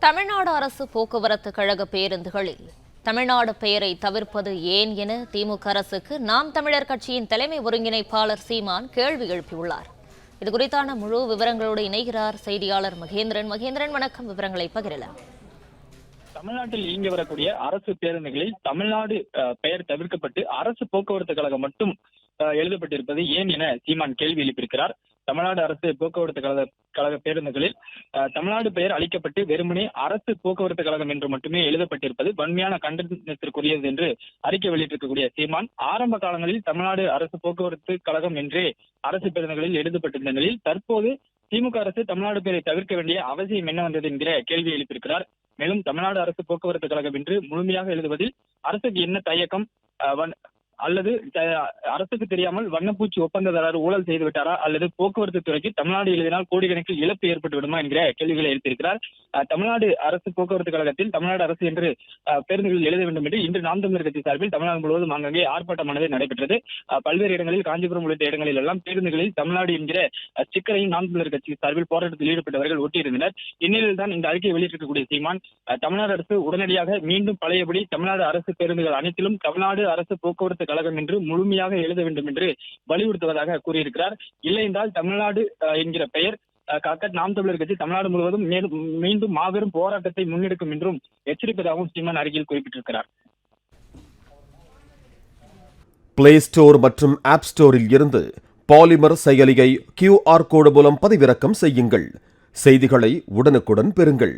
தமிழ்நாடு அரசு போக்குவரத்து கழக பேருந்துகளில் தமிழ்நாடு பெயரை தவிர்ப்பது ஏன் என திமுக அரசுக்கு நாம் தமிழர் கட்சியின் தலைமை ஒருங்கிணைப்பாளர் சீமான் கேள்வி எழுப்பியுள்ளார். இதுகுறித்தான முழு விவரங்களோடு இணைகிறார் செய்தியாளர் மகேந்திரன். வணக்கம், விவரங்களை பகிரலாம். தமிழ்நாட்டில் இயங்கி வரக்கூடிய அரசு பேருந்துகளில் தமிழ்நாடு பெயர் தவிர்க்கப்பட்டு அரசு போக்குவரத்து கழகம் மட்டும் எழுதப்பட்டிருப்பது ஏன் என சீமான் கேள்வி எழுப்பியிருக்கிறார். தமிழ்நாடு அரசு போக்குவரத்து கழக பேருந்துகளில் தமிழ்நாடு பெயர் அளிக்கப்பட்டு வெறுமனே அரசு போக்குவரத்து கழகம் என்று மட்டுமே எழுதப்பட்டிருப்பது வன்மையான கண்டனத்திற்குரியது என்று அறிக்கை வெளியிட்டிருக்கக்கூடிய சீமான், ஆரம்ப காலங்களில் தமிழ்நாடு அரசு போக்குவரத்து கழகம் என்றே அரசு பேருந்துகளில் எழுதப்பட்டிருந்த நிலையில் தற்போது திமுக அரசு தமிழ்நாடு பெயரை தவிர்க்க வேண்டிய அவசியம் என்ன வந்தது என்கிற கேள்வி எழுப்பியிருக்கிறார். மேலும் தமிழ்நாடு அரசு போக்குவரத்து கழகம் என்று முழுமையாக எழுதுவதில் அரசுக்கு என்ன தயக்கம், அல்லது அரசுக்கு தெரியாமல் வண்ணப்பூச்சி ஒப்பந்ததாரர் ஊழல் செய்து விட்டாரா, அல்லது போக்குவரத்து துறைக்கு தமிழ்நாடு எழுதினால் கோடிக்கணக்கில் இழப்பு ஏற்பட்டு விடுமா என்கிற கேள்விகளை எழுப்பியிருக்கிறார். தமிழ்நாடு அரசு போக்குவரத்து கழகத்தில் தமிழ்நாடு அரசு என்று பேருந்துகளில் எழுத வேண்டும் என்று இன்று நாம் தமிழர் கட்சி சார்பில் தமிழ்நாடு முழுவதும் அங்கங்கே ஆர்ப்பாட்டமானது நடைபெற்றது. பல்வேறு இடங்களில், காஞ்சிபுரம் உள்ளிட்ட இடங்களில் எல்லாம் பேருந்துகளில் தமிழ்நாடு என்கிற ஸ்டிக்கரையும் நாம் தமிழர் கட்சி சார்பில் போராட்டத்தில் ஈடுபட்டவர்கள் ஒட்டியிருந்தனர். இந்நிலையில் தான் இந்த அறிக்கையை வெளியிட்டிருக்கக்கூடிய சீமான், தமிழ்நாடு அரசு உடனடியாக மீண்டும் பழையபடி தமிழ்நாடு அரசு பேருந்துகள் அனைத்திலும் தமிழ்நாடு அரசு போக்குவரத்து கழகம் என்று முழுமையாக எழுத வேண்டும் என்று வலியுறுத்துவதாக கூறியிருக்கிறார். இல்லை என்றால் தமிழ்நாடு என்கிற பெயர் காக்க நாம் தமிழர் கட்சி தமிழ்நாடு முழுவதும் மீண்டும் மாபெரும் போராட்டத்தை முன்னெடுக்கும் என்றும் எச்சரிப்பதாகவும் சீமான் அறிக்கையில் குறிப்பிட்டிருக்கிறார். பிளே ஸ்டோர் மற்றும் ஆப் ஸ்டோரில் இருந்து பாலிமர் செயலியை QR கோடு மூலம் பதிவிறக்கம் செய்யுங்கள். செய்திகளை உடனுக்குடன் பெறுங்கள்.